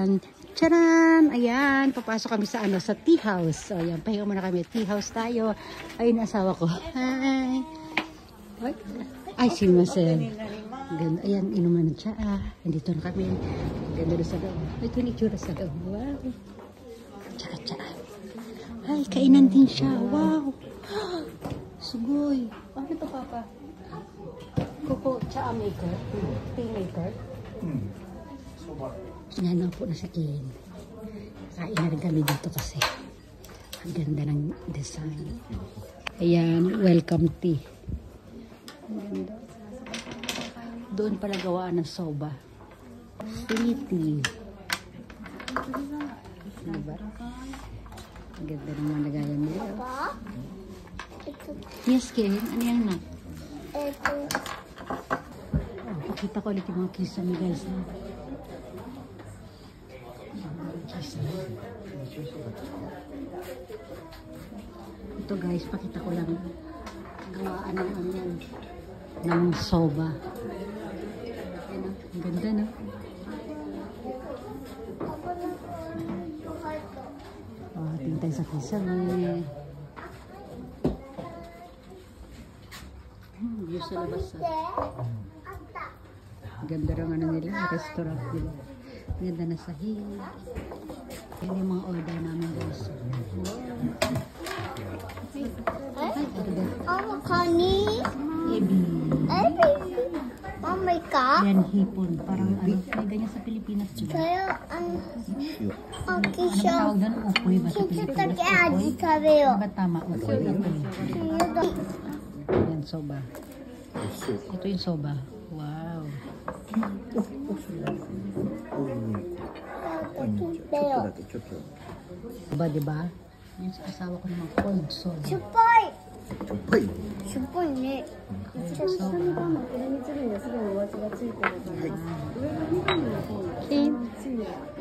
Ayan. Charan! Ayan, papasok kami sa sa tea house. So, ayan, pahinga muna kami. Tea house tayo. Ayun, asawa ko. Hi! Ay, simasen. Ganda. Ayan, inuman ng tsaa. Nandito na kami. Ganda na sa loob. Ito yung itsura sa loob. Wow! Tsaa. Ay, kainan din siya. Wow! Sugoy. Ano ito, Papa? Coco tsaa maker? Tea maker? Yan po na sa Kin. Kain na rin kami dito kasi ang ganda ng design. Ayan, welcome tea. Ganda. Doon pala gawaan ng soba. Philly. Diba? Ang ganda ng mga lagayan nila. Yes, Ken. Ano yan na? Pakita ko ulit yung mga kisame guys. Ito guys, pakita ko lang gawaan ng ng soba. Ayan, ang ganda no? Tingin tayo sa kisame. View sa labas. Ganda rin nila, restaurant nila. Ganda na sa hill. Yan yung mga order namin guys. Kani? Ebi. May ka? Yan hipon. Parang may ganyan sa Pilipinas. Kaya, Ano tawag doon? Upoy ba sa Pilipinas? Ano ba tama? Upoy. Yan, soba. Ito yung soba. Wow. Diba? Yung sa asawa ko naman cold soba. Supay! Supay! Supay ne. Kin.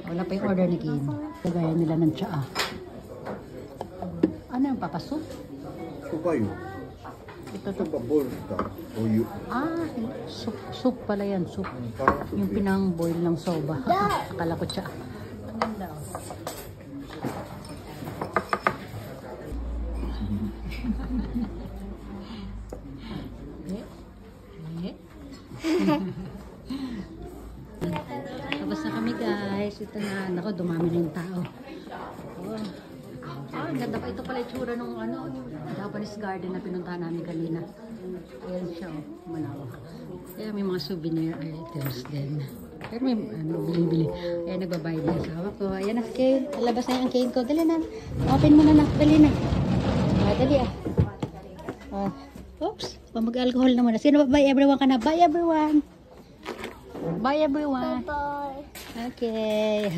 Wala pa yung order ni Kin. Lagayan nila ng tsaa. Ano yung papasup? Supay. Ito to. Bowl ka. Oyu. Soup pala yan. Soup. Yung pinang-boil ng soba. Akala ko tsaa. Ang ganda oh. Tapos na kami guys. Ito na. Nako, dumami na yung tao. Oh. Ang ganda pa. Ito pala yung tsura ng Japanese garden na pinuntahan namin kanina. Ayan siya oh. Manawa. Kaya may mga souvenir items din. Pero may bili-bili. Ayan, nagbabayad na asawa ko. Ayan na, Kane. Labas na yung cane ko. Dali na. Open mo na. Dali na. Dali ah. Oops. Mag-alcohol naman. Sino ba? Bye everyone ka na. Bye everyone. Bye everyone. Bye. Okay.